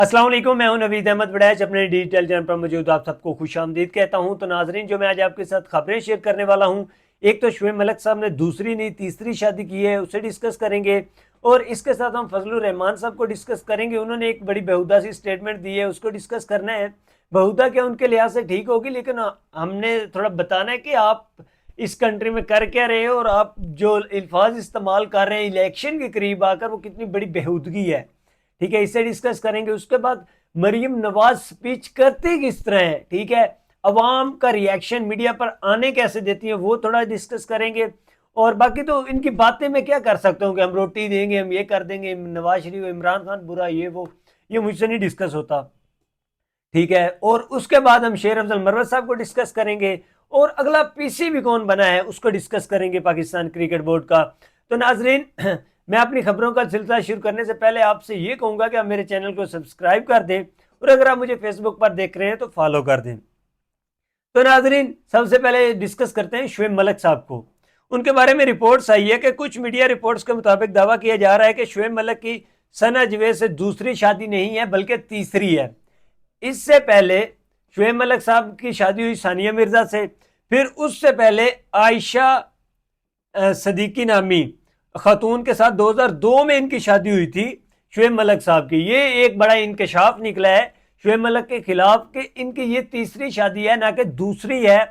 अस्सलाम वालेकुम, मैं हूं नवीद अहमद वड़ैच। अपने डिजिटल चैनल पर मौजूद आप सबको खुशामदीद कहता हूं। तो नाजरीन, जो मैं आज आपके साथ खबरें शेयर करने वाला हूं, एक तो शुएब मलिक साहब ने दूसरी नहीं तीसरी शादी की है, उसे डिस्कस करेंगे। और इसके साथ हम फजलुर रहमान साहब को डिस्कस करेंगे। उन्होंने एक बड़ी बेहुदा सी स्टेटमेंट दी है, उसको डिस्कस करना है। बेहुदा क्या उनके लिहाज से ठीक होगी, लेकिन हमने थोड़ा बताना है कि आप इस कंट्री में कर क्या रहे हो और आप जो अल्फाज इस्तेमाल कर रहे हैं इलेक्शन के करीब आकर, वो कितनी बड़ी बेहूदगी है। ठीक है, इससे डिस्कस करेंगे। उसके बाद मरियम नवाज स्पीच करती किस तरह है, ठीक है, अवाम का रिएक्शन मीडिया पर आने कैसे देती है, वो थोड़ा डिस्कस करेंगे। और बाकी तो इनकी बातें मैं क्या कर सकता हूँ कि हम रोटी देंगे, हम ये कर देंगे, नवाज शरीफ इमरान खान बुरा, ये मुझसे नहीं डिस्कस होता। ठीक है, और उसके बाद हम शेर अफजल मरवत साहब को डिस्कस करेंगे। और अगला पीसी भी कौन बना है उसको डिस्कस करेंगे, पाकिस्तान क्रिकेट बोर्ड का। तो नाजरीन, मैं अपनी खबरों का सिलसिला शुरू करने से पहले आपसे ये कहूंगा कि आप मेरे चैनल को सब्सक्राइब कर दें, और अगर आप मुझे फेसबुक पर देख रहे हैं तो फॉलो कर दें। तो नाजरीन, सबसे पहले डिस्कस करते हैं शुएब मलिक साहब को। उनके बारे में रिपोर्ट्स आई है कि कुछ मीडिया रिपोर्ट्स के मुताबिक दावा किया जा रहा है कि शुएब मलिक की सना जवेद से दूसरी शादी नहीं है बल्कि तीसरी है। इससे पहले शुएब मलिक साहब की शादी हुई सानिया मिर्जा से, फिर उससे पहले आयशा सदीकी नामी खातून के साथ 2002 में इनकी शादी हुई थी शुएब मलिक साहब की। ये एक बड़ा इंकशाफ निकला है शुएब मलिक के खिलाफ कि इनकी ये तीसरी शादी है, ना कि दूसरी है।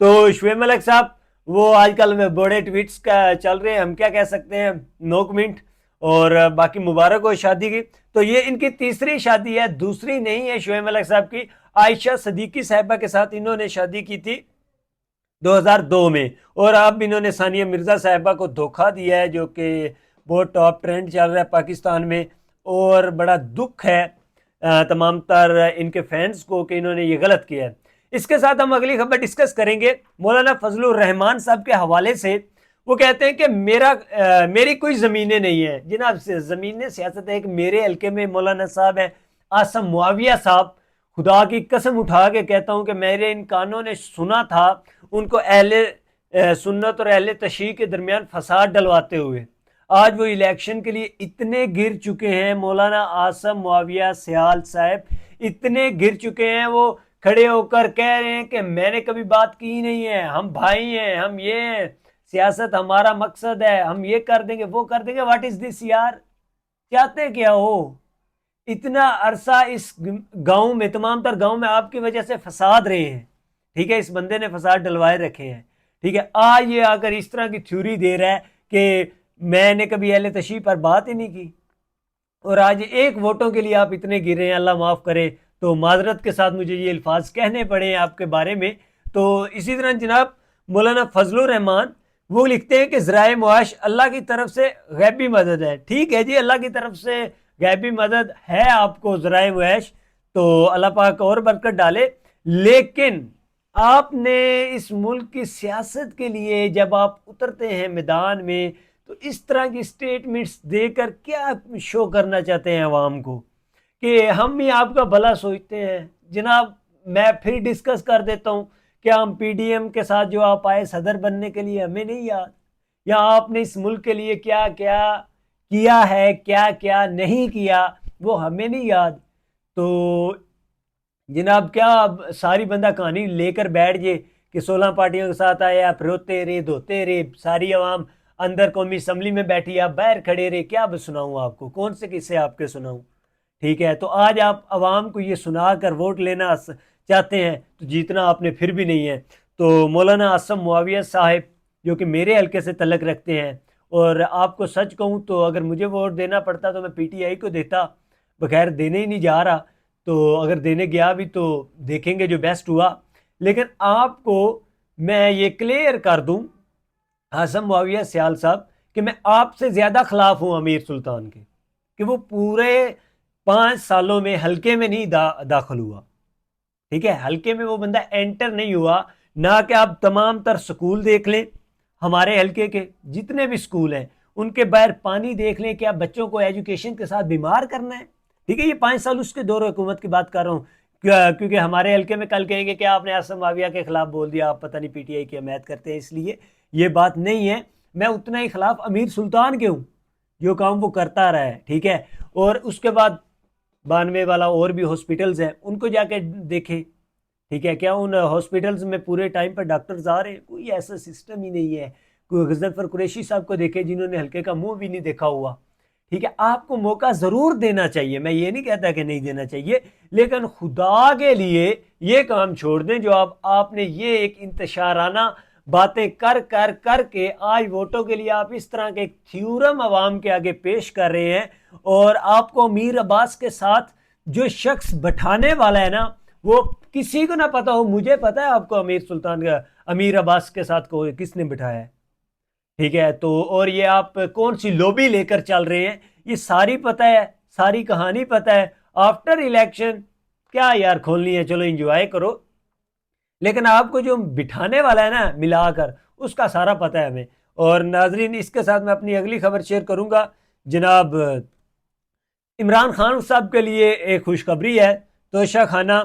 तो शुएब मलिक साहब, वो आजकल में बड़े ट्वीट्स का चल रहे हैं, हम क्या कह सकते हैं, नो कमेंट। और बाकी मुबारक हो शादी की। तो ये इनकी तीसरी शादी है, दूसरी नहीं है शुएब मलिक साहब की। आयशा सदीकी साहिबा के साथ इन्होंने शादी की थी 2002 में, और अब इन्होंने सानिया मिर्जा साहिबा को धोखा दिया है, जो कि बहुत टॉप ट्रेंड चल रहा है पाकिस्तान में। और बड़ा दुख है तमाम तर इनके फैंस को कि इन्होंने ये गलत किया है। इसके साथ हम अगली खबर डिस्कस करेंगे मौलाना फजलुर रहमान साहब के हवाले से। वो कहते हैं कि मेरी कोई ज़मीनें नहीं है। जनाब, ज़मीनें सियासत है। एक मेरे हल्के में मौलाना साहब हैं आसम मुआविया साहब। खुदा की कसम उठा के कहता हूं कि मेरे इन कानों ने सुना था उनको अहले सुन्नत और अहले तशरीह के दरमियान फसाद डलवाते हुए। आज वो इलेक्शन के लिए इतने गिर चुके हैं, मौलाना आसम मुआविया सियाल साहब इतने गिर चुके हैं, वो खड़े होकर कह रहे हैं कि मैंने कभी बात की नहीं है, हम भाई हैं, हम ये हैं, सियासत हमारा मकसद है, हम ये कर देंगे वो कर देंगे। व्हाट इज दिस यार, चाहते क्या हो? इतना अरसा इस गांव में, तमाम तर गांव में आपकी वजह से फसाद रहे हैं। ठीक है, इस बंदे ने फसाद डलवाए रखे हैं। ठीक है, आज ये आकर इस तरह की थ्योरी दे रहा है कि मैंने कभी अहले तशरीह पर बात ही नहीं की। और आज एक वोटों के लिए आप इतने गिरे हैं, अल्लाह माफ़ करे। तो माजरत के साथ मुझे ये अल्फाज कहने पड़े हैं आपके बारे में। तो इसी तरह जनाब मौलाना फजलुर रहमान, वो लिखते हैं कि ज़राए मुआश अल्लाह की तरफ से गैबी मदद है। ठीक है जी, अल्लाह की तरफ से गैबी मदद है आपको ज़राए मुआश, तो अल्लाह पाक और बरकत डाले। लेकिन आपने इस मुल्क की सियासत के लिए जब आप उतरते हैं मैदान में, तो इस तरह की स्टेटमेंट्स देकर क्या शो करना चाहते हैं अवाम को कि हम ही आपका भला सोचते हैं। जनाब, मैं फिर डिस्कस कर देता हूं, क्या हम पीडीएम के साथ जो आप आए सदर बनने के लिए, हमें नहीं याद? या आपने इस मुल्क के लिए क्या क्या किया है, क्या क्या नहीं किया, वो हमें नहीं याद? तो जनाब, क्या अब सारी बंदा कहानी लेकर बैठ जाए कि 16 पार्टियों के साथ आए, आप रोते रहे धोते रहे, सारी आवाम अंदर कौमी असम्बली में बैठी, आप बाहर खड़े रहे, क्या अब सुनाऊं आपको, कौन से किस्से आपके सुनाऊं? ठीक है, तो आज आप आवाम को ये सुना कर वोट लेना चाहते हैं, तो जीतना आपने फिर भी नहीं है। तो मौलाना आसम मुआविया साहब, जो कि मेरे हल्के से तलक रखते हैं, और आपको सच कहूँ तो अगर मुझे वोट देना पड़ता तो मैं पीटीआई को देता, बगैर देने ही नहीं जा रहा। तो अगर देने गया भी तो देखेंगे जो बेस्ट हुआ। लेकिन आपको मैं ये क्लियर कर दूं आसम मुआविया सियाल साहब, कि मैं आपसे ज़्यादा खिलाफ हूं अमीर सुल्तान के, कि वो पूरे 5 सालों में हल्के में नहीं दाखिल हुआ। ठीक है, हल्के में वो बंदा एंटर नहीं हुआ। ना कि आप तमाम तर स्कूल देख लें, हमारे हल्के के जितने भी स्कूल हैं उनके बाहर पानी देख लें, कि आप बच्चों को एजुकेशन के साथ बीमार करना है। ठीक है, ये 5 साल उसके दौर हुकूमत की बात कर रहा हूँ, क्योंकि हमारे हल्के में कल कहेंगे कि आपने आसम माविया के खिलाफ बोल दिया, आप पता नहीं पीटीआई की हमायत करते हैं, इसलिए ये बात नहीं है। मैं उतना ही खिलाफ अमीर सुल्तान के हूँ जो काम वो करता रहा है। ठीक है, और उसके बाद 92 वाला और भी हॉस्पिटल्स हैं, उनको जाके देखें। ठीक है, क्या उन हॉस्पिटल्स में पूरे टाइम पर डॉक्टर्स आ रहे हैं? कोई ऐसा सिस्टम ही नहीं है। कोई गजनफर कुरैशी साहब को देखे जिन्होंने हल्के का मुंह भी नहीं देखा हुआ। ठीक है, आपको मौका जरूर देना चाहिए, मैं ये नहीं कहता कि नहीं देना चाहिए, लेकिन खुदा के लिए ये काम छोड़ दें जो आपने ये एक इंतशाराना बातें कर कर कर के आज वोटों के लिए आप इस तरह के एक थ्योरम अवाम के आगे पेश कर रहे हैं। और आपको अमीर अब्बास के साथ जो शख्स बैठाने वाला है ना, वो किसी को ना पता हो, मुझे पता है आपको अमीर अब्बास के साथ को किसने बिठाया है। ठीक है, तो और ये आप कौन सी लॉबी लेकर चल रहे हैं, ये सारी पता है, सारी कहानी पता है। आफ्टर इलेक्शन क्या यार खोलनी है, चलो एंजॉय करो, लेकिन आपको जो बिठाने वाला है ना मिलाकर, उसका सारा पता है हमें। और नाजरीन, इसके साथ मैं अपनी अगली खबर शेयर करूंगा। जनाब इमरान खान साहब के लिए एक खुशखबरी है। तोशा खाना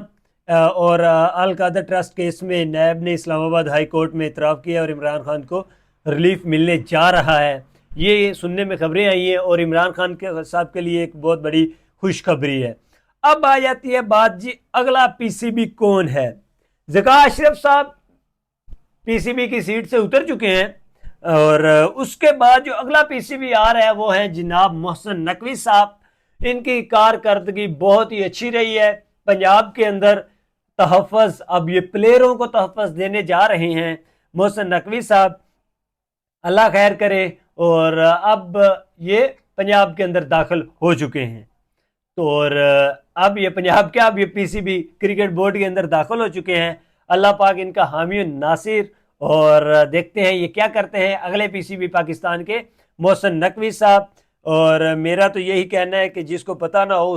और अल कादर ट्रस्ट केस में नैब ने इस्लामाबाद हाई कोर्ट में इतराफ़ किया और इमरान खान को रिलीफ मिलने जा रहा है। ये सुनने में खबरें आई हैं और इमरान खान के साहब के लिए एक बहुत बड़ी खुशखबरी है। अब आ जाती है बात जी, अगला पीसीबी कौन है? ज़का अशरफ साहब पीसीबी की सीट से उतर चुके हैं और उसके बाद जो अगला पीसीबी आ रहा है वो है जनाब मोहसिन नकवी साहब। इनकी कारकर्दगी बहुत ही अच्छी रही है पंजाब के अंदर। तहफ़्फ़ुज़, अब ये प्लेयरों को तहफ़्फ़ुज़ देने जा रहे हैं मोहसिन नकवी साहब, अल्लाह खैर करे। और अब ये पंजाब के अंदर दाखिल हो चुके हैं। तो और अब ये पंजाब क्या, अब ये पीसीबी क्रिकेट बोर्ड के अंदर दाखिल हो चुके हैं। अल्लाह पाक इनका हामी नासिर। और देखते हैं ये क्या करते हैं अगले पीसीबी पाकिस्तान के मोहसिन नकवी साहब। और मेरा तो यही कहना है कि जिसको पता ना हो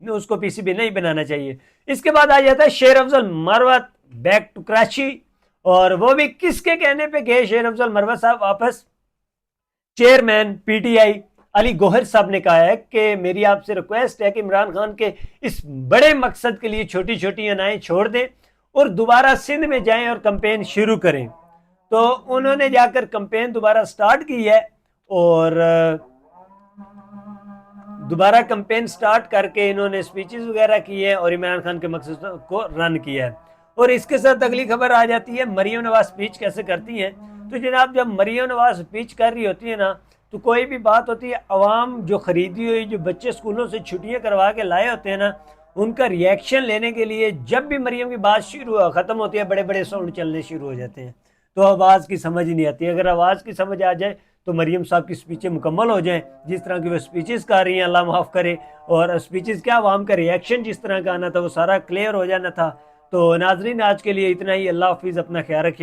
उसको पीसीबी नहीं बनाना चाहिए। इसके बाद आ जाता है शेर अफजल मरवत बैक टू कराची, और वो भी किसके कहने पे गए शेर अफजल मरवत साहब वापस? चेयरमैन पीटीआई अली गोहर साहब ने कहा है कि मेरी आपसे रिक्वेस्ट है कि इमरान खान के इस बड़े मकसद के लिए छोटी छोटी अनाएं छोड़ दें और दोबारा सिंध में जाएं और कैंपेन शुरू करें। तो उन्होंने जाकर कैंपेन दोबारा स्टार्ट की है और दोबारा कैंपेन स्टार्ट करके इन्होंने स्पीचेस वगैरह की है और इमरान खान के मकसद को रन किया है। और इसके साथ अगली खबर आ जाती है मरियम नवाज स्पीच कैसे करती हैं। तो जनाब जब मरियम नवाज स्पीच कर रही होती है ना, तो कोई भी बात होती है, अवाम जो खरीदी हुई, जो बच्चे स्कूलों से छुट्टियां करवा के लाए होते हैं ना, उनका रिएक्शन लेने के लिए जब भी मरियम की बात शुरू ख़त्म होती है, बड़े बड़े साउंड चलने शुरू हो जाते हैं। तो आवाज़ की समझ ही नहीं आती। अगर आवाज़ की समझ आ जाए तो मरियम साहब की स्पीचें मुकम्मल हो जाएं, जिस तरह की वो स्पीचेस कर रही हैं, अल्लाह माफ़ करे। और स्पीचेस क्या, आवाम का रिएक्शन जिस तरह का आना था वो सारा क्लियर हो जाना था। तो नाजरीन, आज के लिए इतना ही। अल्लाह हाफिज़, अपना ख्याल रखिए।